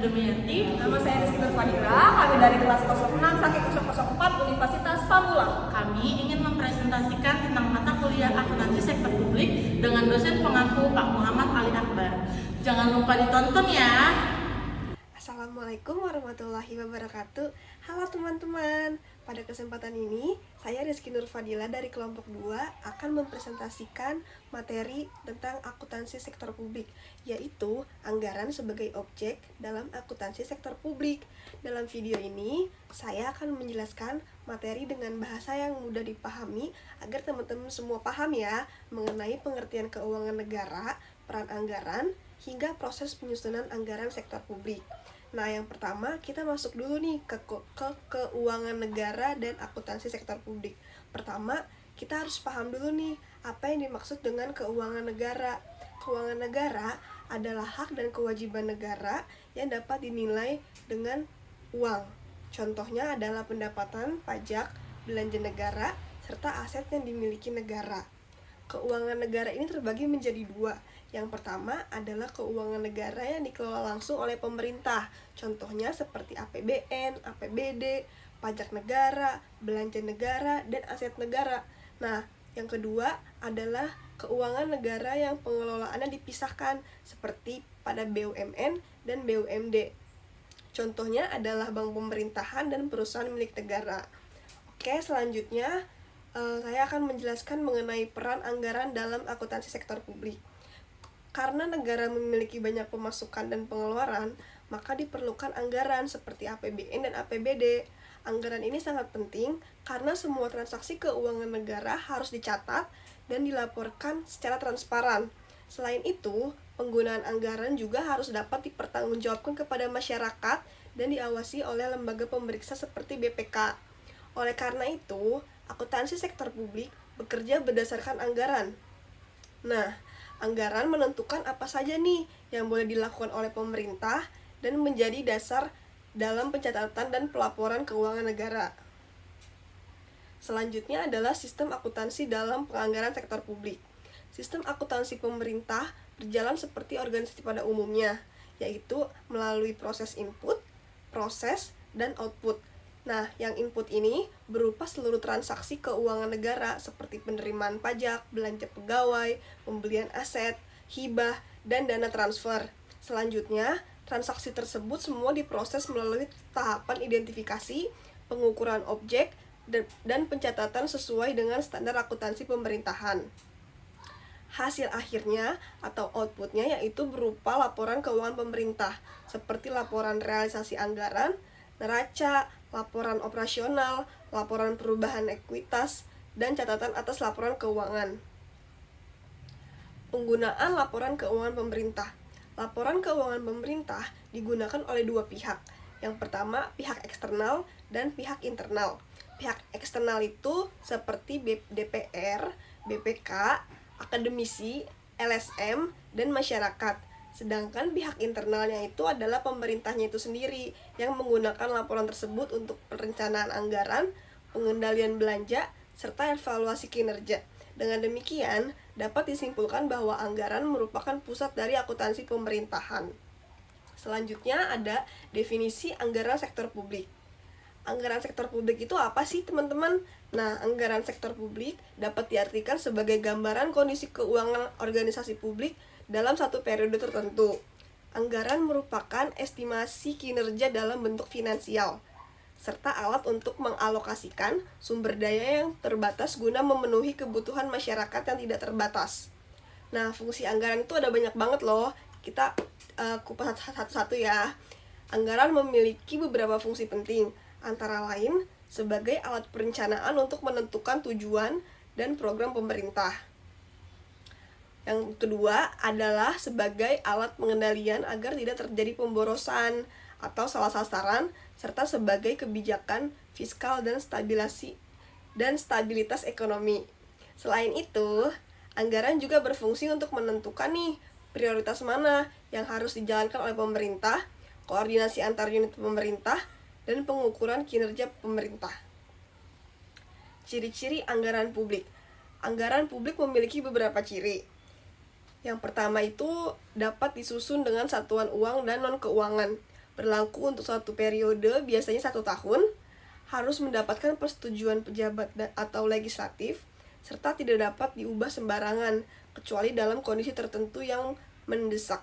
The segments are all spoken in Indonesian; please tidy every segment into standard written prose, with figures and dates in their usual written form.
Damayanti. Nama saya Rizky Nurfadila, kami dari kelas 06 Sakit 004 Universitas Pamulang. Kami ingin mempresentasikan tentang mata kuliah akuntansi sektor publik dengan dosen pengaku Pak Muhammad Ali Akbar. Jangan lupa ditonton ya. Assalamualaikum warahmatullahi wabarakatuh. Halo teman-teman. Pada kesempatan ini, saya Rizky Nurfadila dari kelompok 2 akan mempresentasikan materi tentang akuntansi sektor publik, yaitu anggaran sebagai objek dalam akuntansi sektor publik. Dalam video ini, saya akan menjelaskan materi dengan bahasa yang mudah dipahami agar teman-teman semua paham ya mengenai pengertian keuangan negara, peran anggaran, hingga proses penyusunan anggaran sektor publik. Nah, yang pertama kita masuk dulu nih ke keuangan negara dan akuntansi sektor publik. Pertama, kita harus paham dulu nih apa yang dimaksud dengan keuangan negara. Keuangan negara adalah hak dan kewajiban negara yang dapat dinilai dengan uang. Contohnya adalah pendapatan, pajak, belanja negara, serta aset yang dimiliki negara. Keuangan negara ini terbagi menjadi dua. Yang pertama adalah keuangan negara yang dikelola langsung oleh pemerintah. Contohnya seperti APBN, APBD, pajak negara, belanja negara, dan aset negara. Nah, yang kedua adalah keuangan negara yang pengelolaannya dipisahkan seperti pada BUMN dan BUMD. Contohnya adalah bank pemerintahan dan perusahaan milik negara. Oke, selanjutnya saya akan menjelaskan mengenai peran anggaran dalam akuntansi sektor publik. Karena negara memiliki banyak pemasukan dan pengeluaran, maka diperlukan anggaran seperti APBN dan APBD. Anggaran ini sangat penting karena semua transaksi keuangan negara harus dicatat dan dilaporkan secara transparan. Selain itu, penggunaan anggaran juga harus dapat dipertanggungjawabkan kepada masyarakat dan diawasi oleh lembaga pemeriksa seperti BPK. Oleh karena itu, akuntansi sektor publik bekerja berdasarkan anggaran. Nah, anggaran menentukan apa saja nih yang boleh dilakukan oleh pemerintah dan menjadi dasar dalam pencatatan dan pelaporan keuangan negara. Selanjutnya adalah sistem akuntansi dalam penganggaran sektor publik. Sistem akuntansi pemerintah berjalan seperti organisasi pada umumnya, yaitu melalui proses input, proses, dan output. Nah, yang input ini berupa seluruh transaksi keuangan negara seperti penerimaan pajak, belanja pegawai, pembelian aset, hibah, dan dana transfer. Selanjutnya, transaksi tersebut semua diproses melalui tahapan identifikasi, pengukuran objek, dan pencatatan sesuai dengan standar akuntansi pemerintahan. Hasil akhirnya atau outputnya yaitu berupa laporan keuangan pemerintah, seperti laporan realisasi anggaran, neraca, laporan operasional, laporan perubahan ekuitas, dan catatan atas laporan keuangan. Penggunaan laporan keuangan pemerintah. Laporan keuangan pemerintah digunakan oleh dua pihak. Yang pertama, pihak eksternal dan pihak internal. Pihak eksternal itu seperti DPR, BPK, akademisi, LSM, dan masyarakat. Sedangkan pihak internalnya itu adalah pemerintahnya itu sendiri yang menggunakan laporan tersebut untuk perencanaan anggaran, pengendalian belanja, serta evaluasi kinerja. Dengan demikian, dapat disimpulkan bahwa anggaran merupakan pusat dari akuntansi pemerintahan. Selanjutnya ada definisi anggaran sektor publik. Anggaran sektor publik itu apa sih, teman-teman? Nah, anggaran sektor publik dapat diartikan sebagai gambaran kondisi keuangan organisasi publik dalam satu periode tertentu. Anggaran merupakan estimasi kinerja dalam bentuk finansial, serta alat untuk mengalokasikan sumber daya yang terbatas guna memenuhi kebutuhan masyarakat yang tidak terbatas. Nah, fungsi anggaran itu ada banyak banget loh. Kita kupas satu-satu ya. Anggaran memiliki beberapa fungsi penting, antara lain sebagai alat perencanaan untuk menentukan tujuan dan program pemerintah. Yang kedua adalah sebagai alat pengendalian agar tidak terjadi pemborosan atau salah sasaran, serta sebagai kebijakan fiskal dan stabilitas ekonomi. Selain itu, anggaran juga berfungsi untuk menentukan nih prioritas mana yang harus dijalankan oleh pemerintah, koordinasi antar unit pemerintah, dan pengukuran kinerja pemerintah. Ciri-ciri anggaran publik. Anggaran publik memiliki beberapa ciri. Yang pertama itu dapat disusun dengan satuan uang dan non-keuangan. berlaku untuk suatu periode, biasanya 1 tahun, harus mendapatkan persetujuan pejabat atau legislatif, serta tidak dapat diubah sembarangan, kecuali dalam kondisi tertentu yang mendesak.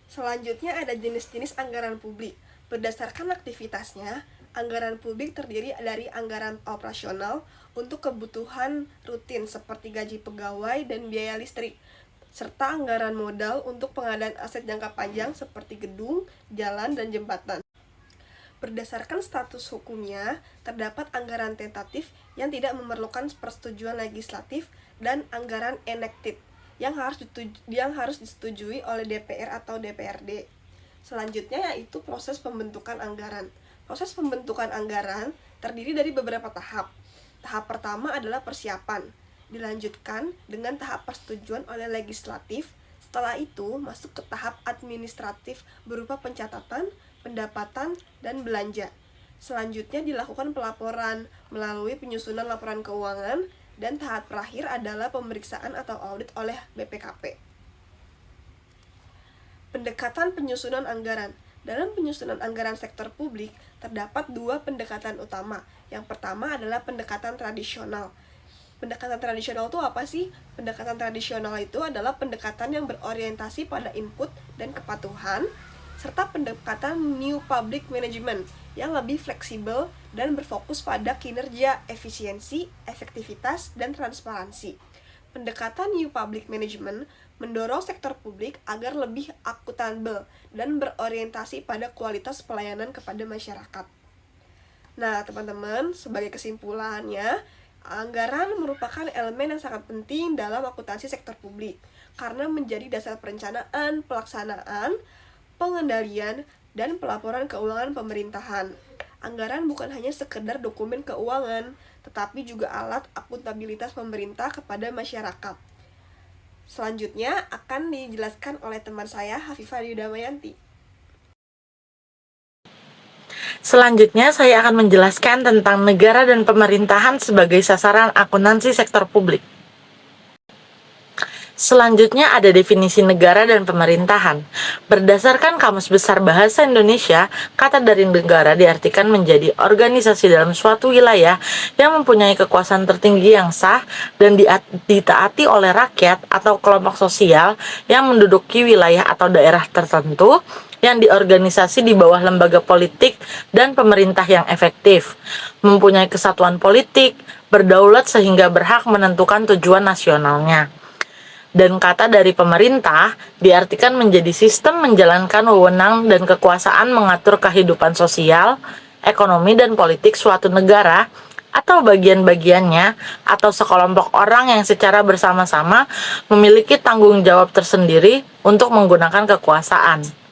Selanjutnya ada jenis-jenis anggaran publik. Berdasarkan aktivitasnya, anggaran publik terdiri dari anggaran operasional untuk kebutuhan rutin seperti gaji pegawai dan biaya listrik, serta anggaran modal untuk pengadaan aset jangka panjang seperti gedung, jalan, dan jembatan. Berdasarkan status hukumnya, terdapat anggaran tentatif yang tidak memerlukan persetujuan legislatif dan anggaran enacted yang harus disetujui oleh DPR atau DPRD. Selanjutnya yaitu proses pembentukan anggaran. Proses pembentukan anggaran terdiri dari beberapa tahap. Tahap pertama adalah persiapan, dilanjutkan dengan tahap persetujuan oleh legislatif. Setelah itu masuk ke tahap administratif berupa pencatatan, pendapatan, dan belanja. Selanjutnya dilakukan pelaporan melalui penyusunan laporan keuangan, dan tahap terakhir adalah pemeriksaan atau audit oleh BPKP. Pendekatan penyusunan anggaran. Dalam penyusunan anggaran sektor publik terdapat 2 pendekatan utama. Yang pertama adalah pendekatan tradisional. Pendekatan tradisional itu apa sih? Pendekatan tradisional itu adalah pendekatan yang berorientasi pada input dan kepatuhan, serta pendekatan New Public Management yang lebih fleksibel dan berfokus pada kinerja, efisiensi, efektivitas, dan transparansi. Pendekatan New Public Management mendorong sektor publik agar lebih akuntabel dan berorientasi pada kualitas pelayanan kepada masyarakat. Nah, teman-teman, sebagai kesimpulannya, anggaran merupakan elemen yang sangat penting dalam akuntansi sektor publik karena menjadi dasar perencanaan, pelaksanaan, pengendalian, dan pelaporan keuangan pemerintahan. Anggaran bukan hanya sekedar dokumen keuangan, tetapi juga alat akuntabilitas pemerintah kepada masyarakat. Selanjutnya akan dijelaskan oleh teman saya, Hafifah Yudamayanti. Selanjutnya saya akan menjelaskan tentang negara dan pemerintahan sebagai sasaran akuntansi sektor publik. Selanjutnya ada definisi negara dan pemerintahan. Berdasarkan Kamus Besar Bahasa Indonesia, kata dari negara diartikan menjadi organisasi dalam suatu wilayah yang mempunyai kekuasaan tertinggi yang sah dan ditaati oleh rakyat atau kelompok sosial yang menduduki wilayah atau daerah tertentu yang diorganisasi di bawah lembaga politik dan pemerintah yang efektif, mempunyai kesatuan politik, berdaulat sehingga berhak menentukan tujuan nasionalnya. Dan kata dari pemerintah diartikan menjadi sistem menjalankan wewenang dan kekuasaan mengatur kehidupan sosial, ekonomi, dan politik suatu negara atau bagian-bagiannya atau sekelompok orang yang secara bersama-sama memiliki tanggung jawab tersendiri untuk menggunakan kekuasaan.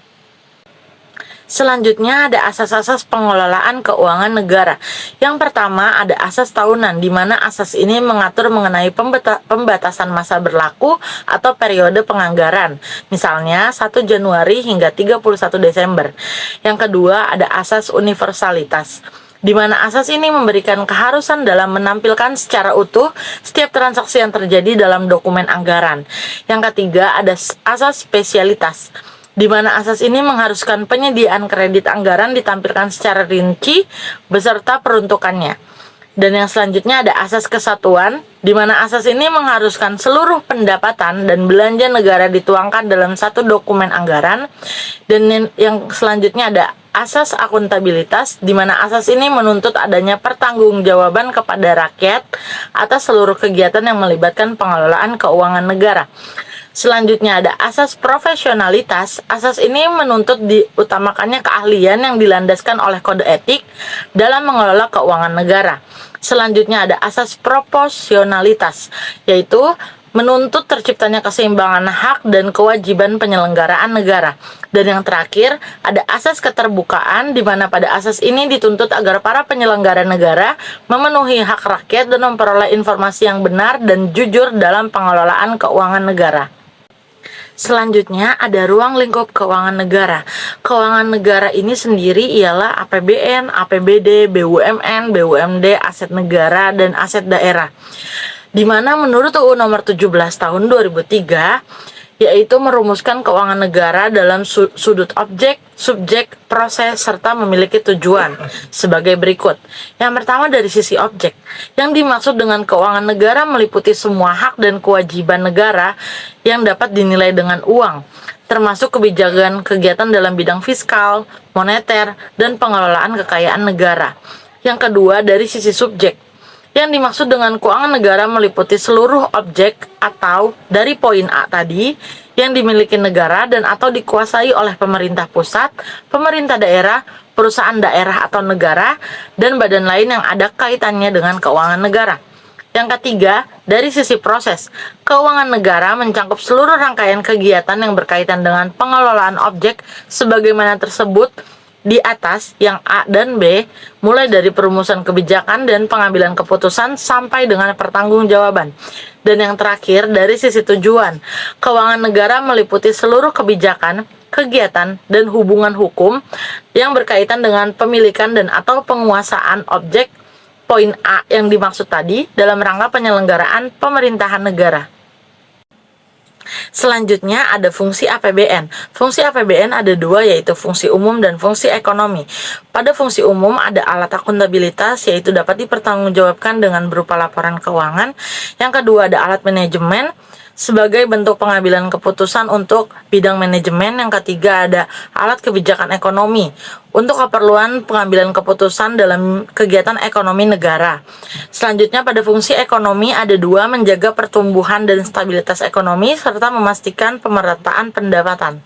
Selanjutnya ada asas-asas pengelolaan keuangan negara. Yang pertama ada asas tahunan, di mana asas ini mengatur mengenai pembatasan masa berlaku atau periode penganggaran. Misalnya 1 Januari hingga 31 Desember. Yang kedua ada asas universalitas, di mana asas ini memberikan keharusan dalam menampilkan secara utuh setiap transaksi yang terjadi dalam dokumen anggaran. Yang ketiga ada asas spesialitas, di mana asas ini mengharuskan penyediaan kredit anggaran ditampilkan secara rinci beserta peruntukannya. Dan yang selanjutnya ada asas kesatuan, di mana asas ini mengharuskan seluruh pendapatan dan belanja negara dituangkan dalam satu dokumen anggaran. Dan yang selanjutnya ada asas akuntabilitas, di mana asas ini menuntut adanya pertanggungjawaban kepada rakyat atas seluruh kegiatan yang melibatkan pengelolaan keuangan negara. Selanjutnya ada asas profesionalitas. Asas ini menuntut diutamakannya keahlian yang dilandaskan oleh kode etik dalam mengelola keuangan negara. Selanjutnya ada asas proporsionalitas, yaitu menuntut terciptanya keseimbangan hak dan kewajiban penyelenggaraan negara. Dan yang terakhir ada asas keterbukaan, di mana pada asas ini dituntut agar para penyelenggara negara memenuhi hak rakyat dan memperoleh informasi yang benar dan jujur dalam pengelolaan keuangan negara. Selanjutnya ada ruang lingkup keuangan negara. Keuangan negara ini sendiri ialah APBN, APBD, BUMN, BUMD, aset negara, dan aset daerah. Di mana menurut UU nomor 17 tahun 2003, yaitu merumuskan keuangan negara dalam sudut objek, subjek, proses, serta memiliki tujuan sebagai berikut. Yang pertama dari sisi objek. Yang dimaksud dengan keuangan negara meliputi semua hak dan kewajiban negara yang dapat dinilai dengan uang, termasuk kebijakan kegiatan dalam bidang fiskal, moneter, dan pengelolaan kekayaan negara. Yang kedua dari sisi subjek. Yang dimaksud dengan keuangan negara meliputi seluruh objek atau dari poin A tadi yang dimiliki negara dan atau dikuasai oleh pemerintah pusat, pemerintah daerah, perusahaan daerah atau negara, dan badan lain yang ada kaitannya dengan keuangan negara. Yang ketiga, dari sisi proses, keuangan negara mencakup seluruh rangkaian kegiatan yang berkaitan dengan pengelolaan objek sebagaimana tersebut di atas yang A dan B, mulai dari perumusan kebijakan dan pengambilan keputusan sampai dengan pertanggungjawaban. Dan yang terakhir, dari sisi tujuan, keuangan negara meliputi seluruh kebijakan, kegiatan, dan hubungan hukum yang berkaitan dengan pemilikan dan atau penguasaan objek poin A yang dimaksud tadi dalam rangka penyelenggaraan pemerintahan negara. Selanjutnya ada fungsi APBN. Fungsi APBN ada dua, yaitu fungsi umum dan fungsi ekonomi. Pada fungsi umum ada alat akuntabilitas, yaitu dapat dipertanggungjawabkan dengan berupa laporan keuangan. Yang kedua ada alat manajemen sebagai bentuk pengambilan keputusan untuk bidang manajemen. Yang ketiga ada alat kebijakan ekonomi untuk keperluan pengambilan keputusan dalam kegiatan ekonomi negara. Selanjutnya pada fungsi ekonomi ada dua, menjaga pertumbuhan dan stabilitas ekonomi serta memastikan pemerataan pendapatan.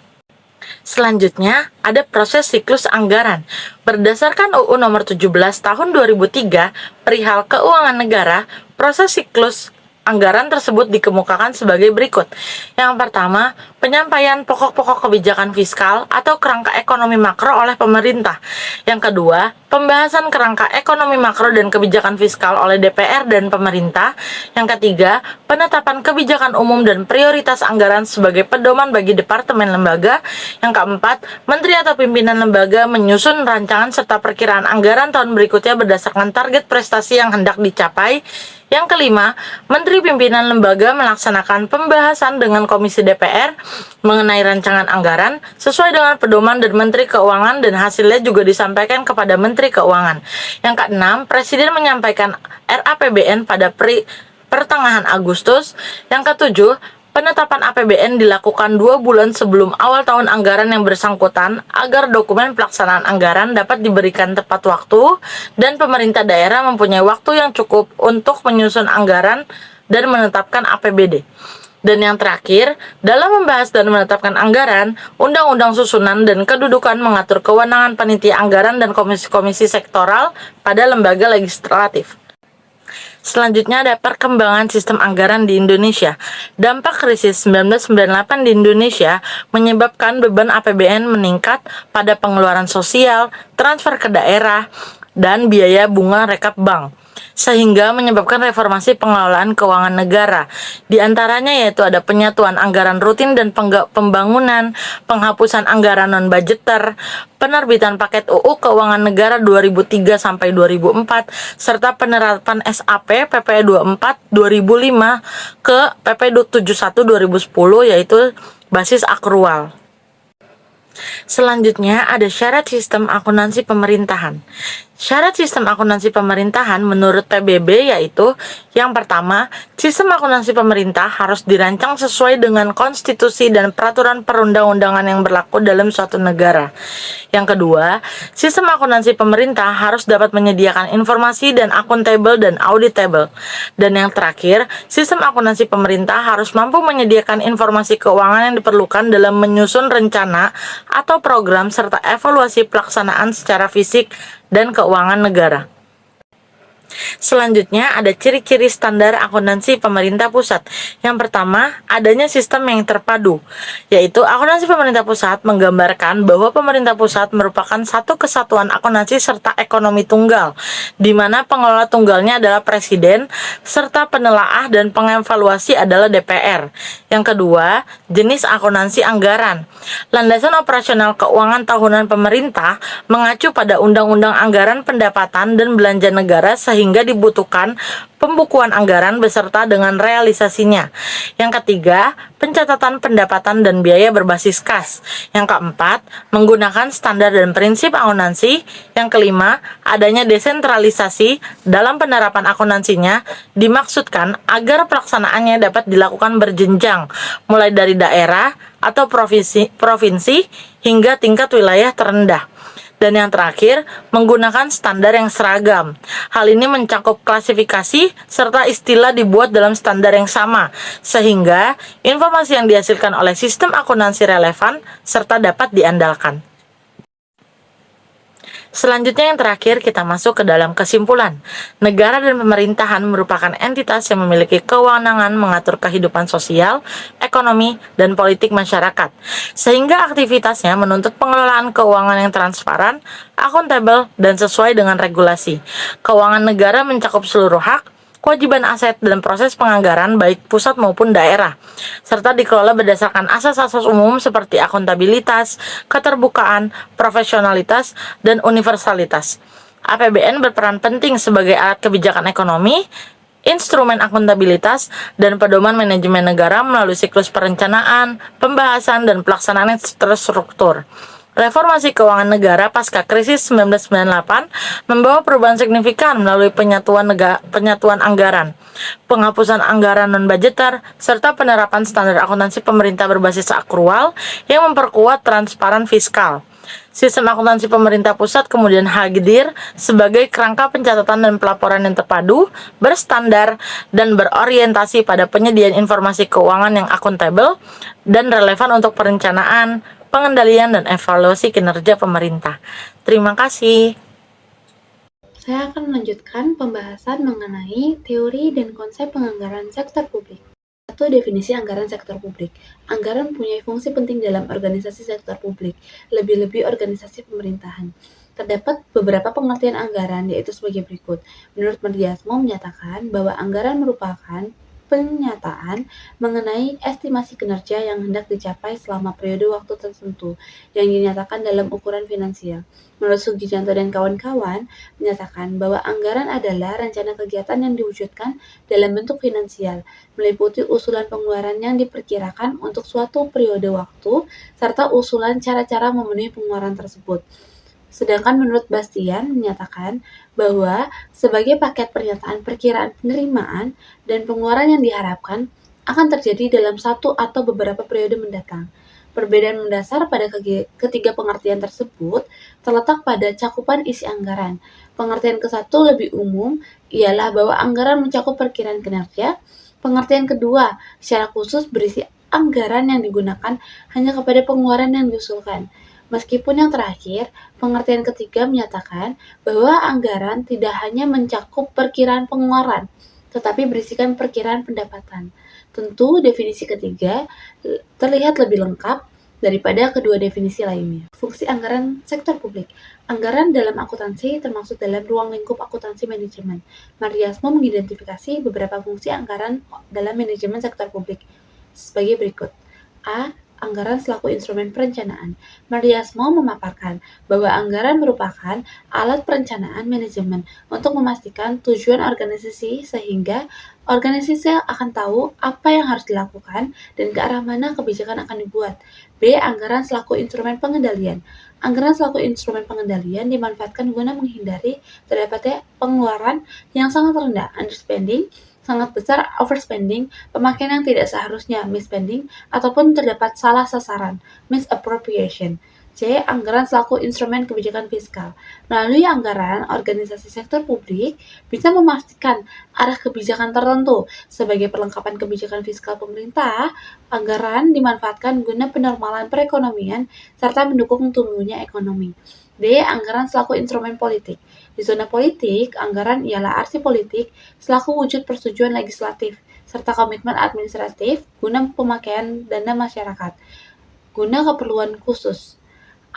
Selanjutnya ada proses siklus anggaran. Berdasarkan UU nomor 17 tahun 2003 perihal keuangan negara, proses siklus anggaran tersebut dikemukakan sebagai berikut. Yang pertama, penyampaian pokok-pokok kebijakan fiskal atau kerangka ekonomi makro oleh pemerintah. Yang kedua, pembahasan kerangka ekonomi makro dan kebijakan fiskal oleh DPR dan pemerintah. Yang ketiga, penetapan kebijakan umum dan prioritas anggaran sebagai pedoman bagi departemen lembaga. Yang keempat, menteri atau pimpinan lembaga menyusun rancangan serta perkiraan anggaran tahun berikutnya berdasarkan target prestasi yang hendak dicapai. Yang kelima, menteri pimpinan lembaga melaksanakan pembahasan dengan komisi DPR mengenai rancangan anggaran sesuai dengan pedoman dari Menteri Keuangan dan hasilnya juga disampaikan kepada Menteri Keuangan. Yang keenam, Presiden menyampaikan RAPBN pada pertengahan Agustus. Yang ketujuh, penetapan APBN dilakukan 2 bulan sebelum awal tahun anggaran yang bersangkutan agar dokumen pelaksanaan anggaran dapat diberikan tepat waktu dan pemerintah daerah mempunyai waktu yang cukup untuk menyusun anggaran dan menetapkan APBD. Dan yang terakhir, dalam membahas dan menetapkan anggaran, Undang-Undang Susunan dan Kedudukan mengatur kewenangan panitia anggaran dan komisi-komisi sektoral pada lembaga legislatif. Selanjutnya ada perkembangan sistem anggaran di Indonesia. Dampak krisis 1998 di Indonesia menyebabkan beban APBN meningkat pada pengeluaran sosial, transfer ke daerah, dan biaya bunga rekap bank, sehingga menyebabkan reformasi pengelolaan keuangan negara. Di antaranya yaitu ada penyatuan anggaran rutin dan pembangunan, penghapusan anggaran non-budgeter, penerbitan paket UU Keuangan Negara 2003 sampai 2004, serta penerapan SAP PP 24 2005 ke PP 71 2010 yaitu basis akrual. Selanjutnya ada syarat sistem akuntansi pemerintahan. Syarat sistem akuntansi pemerintahan menurut PBB yaitu yang pertama, sistem akuntansi pemerintah harus dirancang sesuai dengan konstitusi dan peraturan perundang-undangan yang berlaku dalam suatu negara. Yang kedua, sistem akuntansi pemerintah harus dapat menyediakan informasi dan akuntabel dan auditable. Dan yang terakhir, sistem akuntansi pemerintah harus mampu menyediakan informasi keuangan yang diperlukan dalam menyusun rencana atau program serta evaluasi pelaksanaan secara fisik dan keuangan negara. Selanjutnya ada ciri-ciri standar akuntansi pemerintah pusat. Yang pertama, adanya sistem yang terpadu, yaitu akuntansi pemerintah pusat menggambarkan bahwa pemerintah pusat merupakan satu kesatuan akuntansi serta ekonomi tunggal, di mana pengelola tunggalnya adalah Presiden, serta penelaah dan pengevaluasi adalah DPR. Yang kedua, jenis akuntansi anggaran. Landasan operasional keuangan tahunan pemerintah mengacu pada Undang-Undang Anggaran Pendapatan dan Belanja Negara sehingga dibutuhkan pembukuan anggaran beserta dengan realisasinya. Yang ketiga, pencatatan pendapatan dan biaya berbasis kas. Yang keempat, menggunakan standar dan prinsip akuntansi. Yang kelima, adanya desentralisasi dalam penerapan akuntansinya dimaksudkan agar pelaksanaannya dapat dilakukan berjenjang, mulai dari daerah atau provinsi hingga tingkat wilayah terendah. Dan yang terakhir, menggunakan standar yang seragam. Hal ini mencakup klasifikasi serta istilah dibuat dalam standar yang sama, sehingga informasi yang dihasilkan oleh sistem akuntansi relevan serta dapat diandalkan. Selanjutnya yang terakhir, kita masuk ke dalam kesimpulan. Negara dan pemerintahan merupakan entitas yang memiliki kewenangan mengatur kehidupan sosial, ekonomi, dan politik masyarakat, sehingga aktivitasnya menuntut pengelolaan keuangan yang transparan, akuntabel, dan sesuai dengan regulasi. Keuangan negara mencakup seluruh hak, kewajiban aset dan proses penganggaran baik pusat maupun daerah, serta dikelola berdasarkan asas-asas umum seperti akuntabilitas, keterbukaan, profesionalitas, dan universalitas. APBN berperan penting sebagai alat kebijakan ekonomi, instrumen akuntabilitas, dan pedoman manajemen negara melalui siklus perencanaan, pembahasan, dan pelaksanaan yang terstruktur. Reformasi keuangan negara pasca krisis 1998 membawa perubahan signifikan melalui penyatuan anggaran, penghapusan anggaran non-budgeter, serta penerapan standar akuntansi pemerintah berbasis akrual yang memperkuat transparan fiskal. Sistem akuntansi pemerintah pusat kemudian hadir sebagai kerangka pencatatan dan pelaporan yang terpadu, berstandar, dan berorientasi pada penyediaan informasi keuangan yang akuntabel dan relevan untuk perencanaan, pengendalian, dan evaluasi kinerja pemerintah. Terima kasih. Saya akan melanjutkan pembahasan mengenai teori dan konsep penganggaran sektor publik. Satu, definisi anggaran sektor publik. Anggaran mempunyai fungsi penting dalam organisasi sektor publik, lebih-lebih organisasi pemerintahan. Terdapat beberapa pengertian anggaran, yaitu sebagai berikut. Menurut Mardiasmo menyatakan bahwa anggaran merupakan penyataan mengenai estimasi kinerja yang hendak dicapai selama periode waktu tertentu yang dinyatakan dalam ukuran finansial. Menurut Sugijanto dan kawan-kawan menyatakan bahwa anggaran adalah rencana kegiatan yang diwujudkan dalam bentuk finansial, meliputi usulan pengeluaran yang diperkirakan untuk suatu periode waktu serta usulan cara-cara memenuhi pengeluaran tersebut. Sedangkan menurut Bastian menyatakan bahwa sebagai paket pernyataan perkiraan penerimaan dan pengeluaran yang diharapkan akan terjadi dalam satu atau beberapa periode mendatang. Perbedaan mendasar pada ketiga pengertian tersebut terletak pada cakupan isi anggaran. Pengertian ke-1 lebih umum ialah bahwa anggaran mencakup perkiraan kinerja. Pengertian kedua secara khusus berisi anggaran yang digunakan hanya kepada pengeluaran yang diusulkan. Meskipun yang terakhir, pengertian ketiga menyatakan bahwa anggaran tidak hanya mencakup perkiraan pengeluaran, tetapi berisikan perkiraan pendapatan. Tentu definisi ketiga terlihat lebih lengkap daripada kedua definisi lainnya. Fungsi anggaran sektor publik. Anggaran dalam akuntansi termasuk dalam ruang lingkup akuntansi manajemen. Mardiasmo mengidentifikasi beberapa fungsi anggaran dalam manajemen sektor publik sebagai berikut. A. Anggaran selaku instrumen perencanaan. Mardiasmo memaparkan bahwa anggaran merupakan alat perencanaan manajemen untuk memastikan tujuan organisasi sehingga organisasi akan tahu apa yang harus dilakukan dan ke arah mana kebijakan akan dibuat. B. Anggaran selaku instrumen pengendalian. Anggaran selaku instrumen pengendalian dimanfaatkan guna menghindari terdapatnya pengeluaran yang sangat rendah, underspending, sangat besar, overspending, pemakaian yang tidak seharusnya, misspending, ataupun terdapat salah sasaran, misappropriation. C. Anggaran selaku instrumen kebijakan fiskal. Melalui anggaran, organisasi sektor publik bisa memastikan arah kebijakan tertentu. Sebagai perlengkapan kebijakan fiskal pemerintah, anggaran dimanfaatkan guna penormalan perekonomian serta mendukung tumbuhnya ekonomi. D. Anggaran selaku instrumen politik. Di zona politik, anggaran ialah arti politik selaku wujud persetujuan legislatif serta komitmen administratif guna pemakaian dana masyarakat guna keperluan khusus.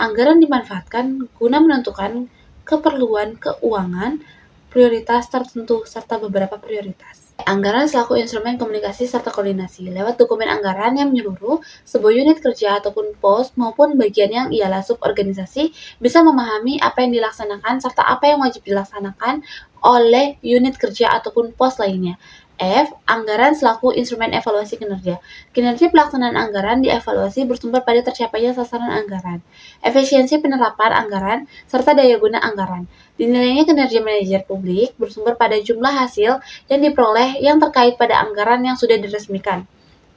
Anggaran dimanfaatkan guna menentukan keperluan keuangan prioritas tertentu, serta beberapa prioritas. Anggaran selaku instrumen komunikasi serta koordinasi. Lewat dokumen anggaran yang menyeluruh, sebuah unit kerja ataupun pos maupun bagian yang ialah suborganisasi bisa memahami apa yang dilaksanakan serta apa yang wajib dilaksanakan oleh unit kerja ataupun pos lainnya. F. Anggaran selaku instrumen evaluasi kinerja. Kinerja pelaksanaan anggaran dievaluasi bersumber pada tercapainya sasaran anggaran, efisiensi penerapan anggaran, serta daya guna anggaran. Dinilainya kinerja manajer publik bersumber pada jumlah hasil yang diperoleh yang terkait pada anggaran yang sudah diresmikan.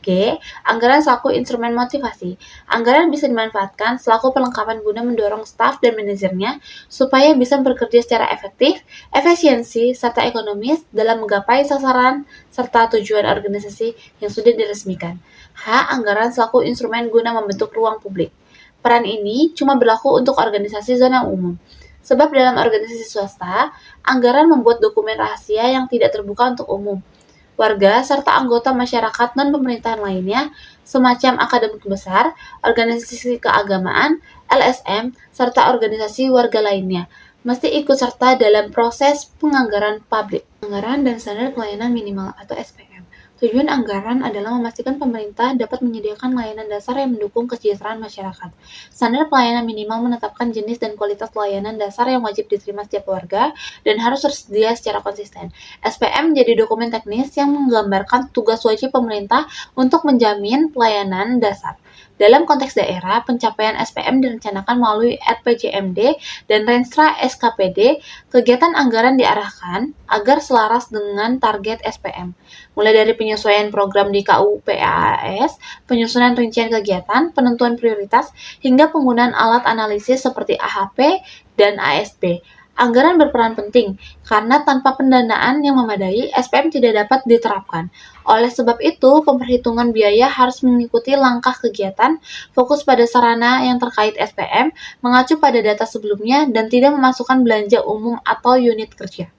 G. Anggaran selaku instrumen motivasi. Anggaran bisa dimanfaatkan selaku perlengkapan guna mendorong staf dan manajernya supaya bisa bekerja secara efektif, efisiensi, serta ekonomis dalam menggapai sasaran serta tujuan organisasi yang sudah diresmikan. H. Anggaran selaku instrumen guna membentuk ruang publik. Peran ini cuma berlaku untuk organisasi zona umum. Sebab dalam organisasi swasta, anggaran membuat dokumen rahasia yang tidak terbuka untuk umum, warga, serta anggota masyarakat non-pemerintahan lainnya, semacam akademik besar, organisasi keagamaan, LSM, serta organisasi warga lainnya, mesti ikut serta dalam proses penganggaran publik. Anggaran dan standar pelayanan minimal atau SPM. Tujuan anggaran adalah memastikan pemerintah dapat menyediakan layanan dasar yang mendukung kesejahteraan masyarakat. Standar pelayanan minimal menetapkan jenis dan kualitas layanan dasar yang wajib diterima setiap warga dan harus tersedia secara konsisten. SPM menjadi dokumen teknis yang menggambarkan tugas wajib pemerintah untuk menjamin pelayanan dasar. Dalam konteks daerah, pencapaian SPM direncanakan melalui RPJMD dan Renstra SKPD. Kegiatan anggaran diarahkan agar selaras dengan target SPM, mulai dari penyesuaian program di KUPAS, penyusunan rincian kegiatan, penentuan prioritas, hingga penggunaan alat analisis seperti AHP dan ASP. Anggaran berperan penting, karena tanpa pendanaan yang memadai, SPM tidak dapat diterapkan. Oleh sebab itu, pemperhitungan biaya harus mengikuti langkah kegiatan, fokus pada sarana yang terkait SPM, mengacu pada data sebelumnya, dan tidak memasukkan belanja umum atau unit kerja.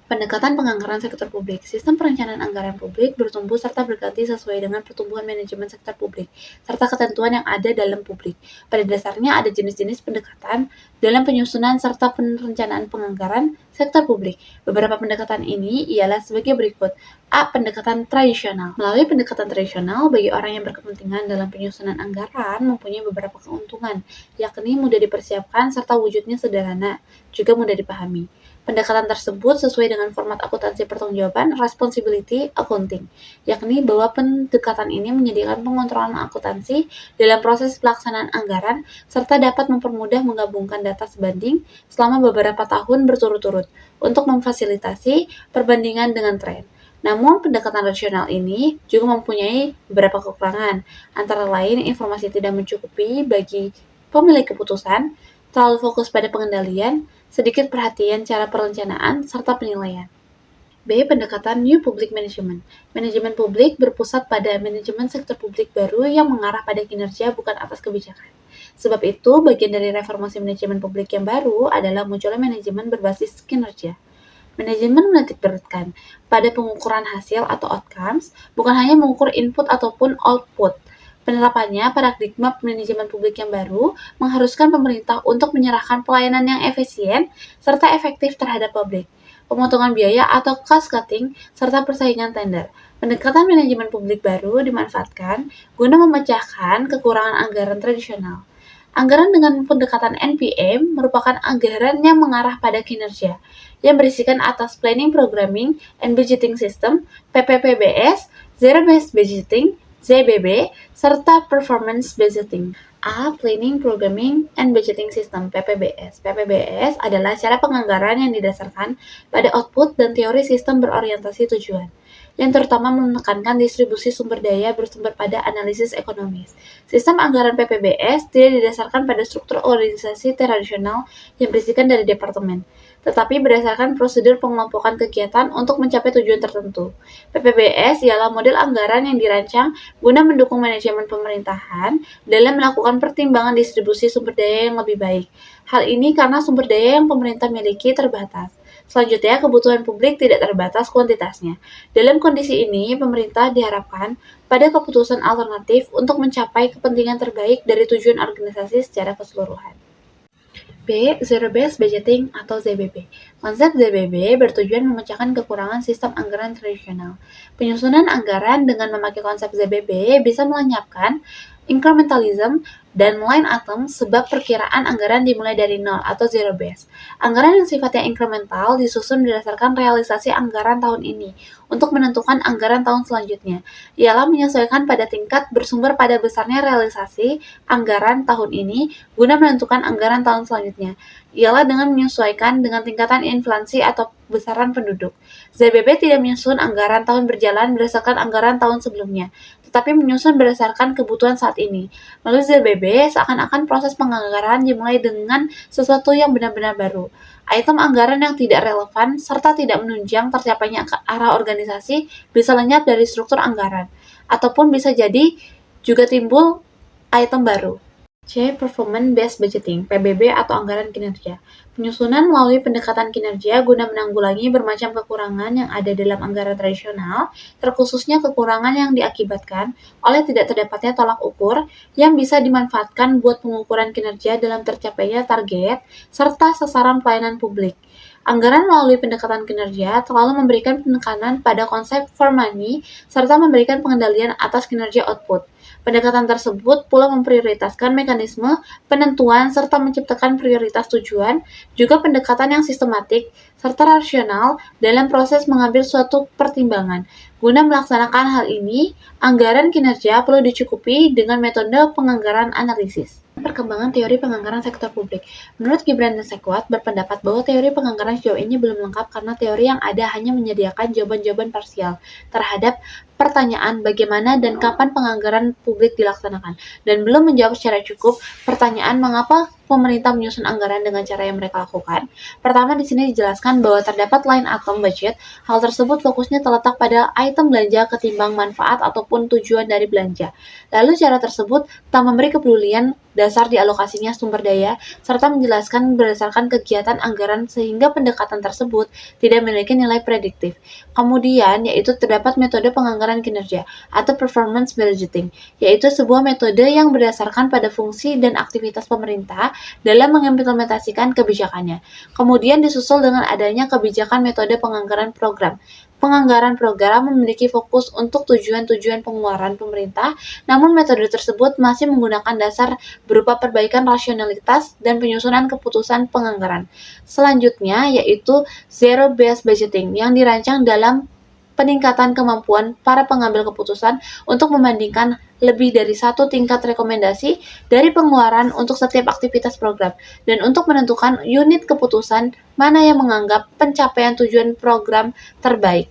Pendekatan penganggaran sektor publik. Sistem perencanaan anggaran publik bertumbuh serta berganti sesuai dengan pertumbuhan manajemen sektor publik, serta ketentuan yang ada dalam publik. Pada dasarnya ada jenis-jenis pendekatan dalam penyusunan serta perencanaan penganggaran sektor publik. Beberapa pendekatan ini ialah sebagai berikut. A. Pendekatan tradisional. Melalui pendekatan tradisional, bagi orang yang berkepentingan dalam penyusunan anggaran mempunyai beberapa keuntungan, yakni mudah dipersiapkan serta wujudnya sederhana, juga mudah dipahami. Pendekatan tersebut sesuai dengan format akuntansi pertanggungjawaban responsibility accounting, yakni bahwa pendekatan ini menyediakan pengontrolan akuntansi dalam proses pelaksanaan anggaran serta dapat mempermudah menggabungkan data sebanding selama beberapa tahun berturut-turut untuk memfasilitasi perbandingan dengan tren. Namun, pendekatan rasional ini juga mempunyai beberapa kekurangan, antara lain informasi tidak mencukupi bagi pemilik keputusan, terlalu fokus pada pengendalian, sedikit perhatian cara perencanaan, serta penilaian. B. Pendekatan New Public Management. Manajemen publik berpusat pada manajemen sektor publik baru yang mengarah pada kinerja bukan atas kebijakan. Sebab itu, bagian dari reformasi manajemen publik yang baru adalah munculnya manajemen berbasis kinerja. Manajemen menitikberatkan pada pengukuran hasil atau outcomes, bukan hanya mengukur input ataupun output. Penerapannya, paradigma manajemen publik yang baru mengharuskan pemerintah untuk menyerahkan pelayanan yang efisien serta efektif terhadap publik, pemotongan biaya atau cost cutting, serta persaingan tender. Pendekatan manajemen publik baru dimanfaatkan guna memecahkan kekurangan anggaran tradisional. Anggaran dengan pendekatan NPM merupakan anggaran yang mengarah pada kinerja, yang berisikan atas Planning, Programming, and Budgeting System, PPPBS, Zero Based Budgeting, ZBB, serta Performance Budgeting. A. Planning, Programming, and Budgeting System (PPBS). PPBS adalah cara penganggaran yang didasarkan pada output dan teori sistem berorientasi tujuan, yang terutama menekankan distribusi sumber daya bersumber pada analisis ekonomis. Sistem anggaran PPBS tidak didasarkan pada struktur organisasi tradisional yang berisikan dari departemen, tetapi berdasarkan prosedur pengelompokan kegiatan untuk mencapai tujuan tertentu. PPBS ialah model anggaran yang dirancang guna mendukung manajemen pemerintahan dalam melakukan pertimbangan distribusi sumber daya yang lebih baik. Hal ini karena sumber daya yang pemerintah miliki terbatas. Selanjutnya, kebutuhan publik tidak terbatas kuantitasnya. Dalam kondisi ini, pemerintah diharapkan pada keputusan alternatif untuk mencapai kepentingan terbaik dari tujuan organisasi secara keseluruhan. B. Zero Based Budgeting atau ZBB. Konsep ZBB bertujuan memecahkan kekurangan sistem anggaran tradisional. Penyusunan anggaran dengan memakai konsep ZBB bisa melenyapkan incrementalism dan line item sebab perkiraan anggaran dimulai dari nol atau zero base. Anggaran yang sifatnya incremental disusun berdasarkan realisasi anggaran tahun ini untuk menentukan anggaran tahun selanjutnya. Ialah menyesuaikan pada tingkat bersumber pada besarnya realisasi anggaran tahun ini guna menentukan anggaran tahun selanjutnya. Ialah dengan menyesuaikan dengan tingkatan inflasi atau besaran penduduk. ZBB tidak menyusun anggaran tahun berjalan berdasarkan anggaran tahun sebelumnya, tetapi menyusun berdasarkan kebutuhan saat ini. Melalui ZBB, seakan-akan proses penganggaran dimulai dengan sesuatu yang benar-benar baru. Item anggaran yang tidak relevan serta tidak menunjang tercapainya ke arah organisasi bisa lenyap dari struktur anggaran, ataupun bisa jadi juga timbul item baru. C. Performance Based Budgeting, PBB atau anggaran kinerja. Penyusunan melalui pendekatan kinerja guna menanggulangi bermacam kekurangan yang ada dalam anggaran tradisional, terkhususnya kekurangan yang diakibatkan oleh tidak terdapatnya tolak ukur yang bisa dimanfaatkan buat pengukuran kinerja dalam tercapainya target serta sasaran pelayanan publik. Anggaran melalui pendekatan kinerja terlalu memberikan penekanan pada konsep for money serta memberikan pengendalian atas kinerja output. Pendekatan tersebut pula memprioritaskan mekanisme penentuan serta menciptakan prioritas tujuan, juga pendekatan yang sistematik serta rasional dalam proses mengambil suatu pertimbangan. Guna melaksanakan hal ini, anggaran kinerja perlu dicukupi dengan metode penganggaran analisis. Perkembangan teori penganggaran sektor publik. Menurut Gibran dan Sekwat, berpendapat bahwa teori penganggaran sejauh ini belum lengkap karena teori yang ada hanya menyediakan jawaban-jawaban parsial terhadap pertanyaan bagaimana dan kapan penganggaran publik dilaksanakan, dan belum menjawab secara cukup pertanyaan mengapa pemerintah menyusun anggaran dengan cara yang mereka lakukan. Pertama, di sini dijelaskan bahwa terdapat line item budget. Hal tersebut fokusnya terletak pada item belanja ketimbang manfaat ataupun tujuan dari belanja. Lalu cara tersebut tak memberi kepedulian dasar dialokasinya sumber daya, serta menjelaskan berdasarkan kegiatan anggaran sehingga pendekatan tersebut tidak memiliki nilai prediktif. Kemudian, yaitu terdapat metode penganggaran kinerja atau performance budgeting, yaitu sebuah metode yang berdasarkan pada fungsi dan aktivitas pemerintah dalam mengimplementasikan kebijakannya. Kemudian disusul dengan adanya kebijakan metode penganggaran program. Penganggaran program memiliki fokus untuk tujuan-tujuan pengeluaran pemerintah, namun metode tersebut masih menggunakan dasar berupa perbaikan rasionalitas dan penyusunan keputusan penganggaran. Selanjutnya yaitu Zero Based Budgeting yang dirancang dalam peningkatan kemampuan para pengambil keputusan untuk membandingkan lebih dari satu tingkat rekomendasi dari pengeluaran untuk setiap aktivitas program, dan untuk menentukan unit keputusan mana yang menganggap pencapaian tujuan program terbaik.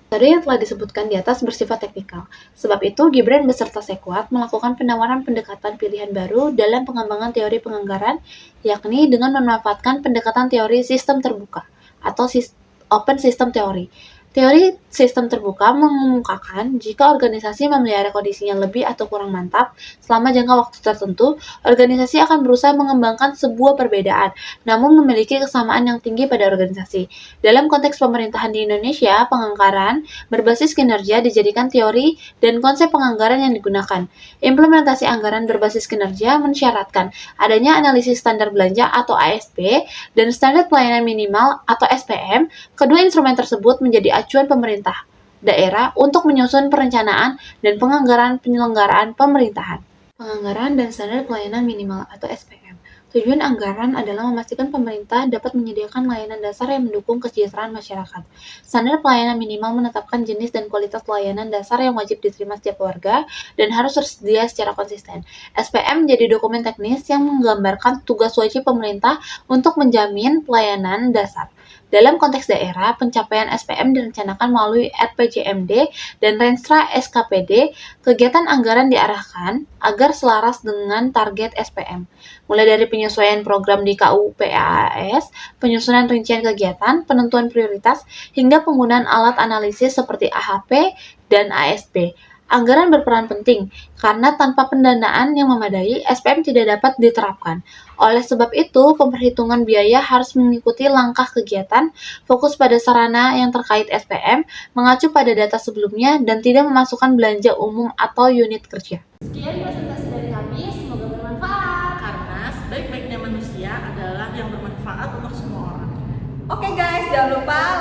Metode yang telah disebutkan di atas bersifat teknikal. Sebab itu, Gibran beserta Sekwat melakukan penawaran pendekatan pilihan baru dalam pengembangan teori penganggaran, yakni dengan memanfaatkan pendekatan teori sistem terbuka atau open system theory. Teori sistem terbuka mengemukakan jika organisasi memelihara kondisinya lebih atau kurang mantap selama jangka waktu tertentu, organisasi akan berusaha mengembangkan sebuah perbedaan, namun memiliki kesamaan yang tinggi pada organisasi. Dalam konteks pemerintahan di Indonesia, penganggaran berbasis kinerja dijadikan teori dan konsep penganggaran yang digunakan. Implementasi anggaran berbasis kinerja mensyaratkan adanya analisis standar belanja atau ASB dan standar pelayanan minimal atau SPM. Kedua instrumen tersebut menjadi acuan pemerintah daerah untuk menyusun perencanaan dan penganggaran penyelenggaraan pemerintahan. Penganggaran dan standar pelayanan minimal atau SPM. Tujuan anggaran adalah memastikan pemerintah dapat menyediakan layanan dasar yang mendukung kesejahteraan masyarakat. Standar pelayanan minimal menetapkan jenis dan kualitas pelayanan dasar yang wajib diterima setiap warga dan harus tersedia secara konsisten. SPM menjadi dokumen teknis yang menggambarkan tugas wajib pemerintah untuk menjamin pelayanan dasar. Dalam konteks daerah, pencapaian SPM direncanakan melalui RPJMD dan Renstra SKPD. Kegiatan anggaran diarahkan agar selaras dengan target SPM, mulai dari penyesuaian program di KUPAS, penyusunan rincian kegiatan, penentuan prioritas, hingga penggunaan alat analisis seperti AHP dan ASB. Anggaran berperan penting, karena tanpa pendanaan yang memadai, SPM tidak dapat diterapkan. Oleh sebab itu, pemperhitungan biaya harus mengikuti langkah kegiatan, fokus pada sarana yang terkait SPM, mengacu pada data sebelumnya, dan tidak memasukkan belanja umum atau unit kerja. Sekian presentasi dari kami, semoga bermanfaat. Karena sebaik-baiknya manusia adalah jangan lupa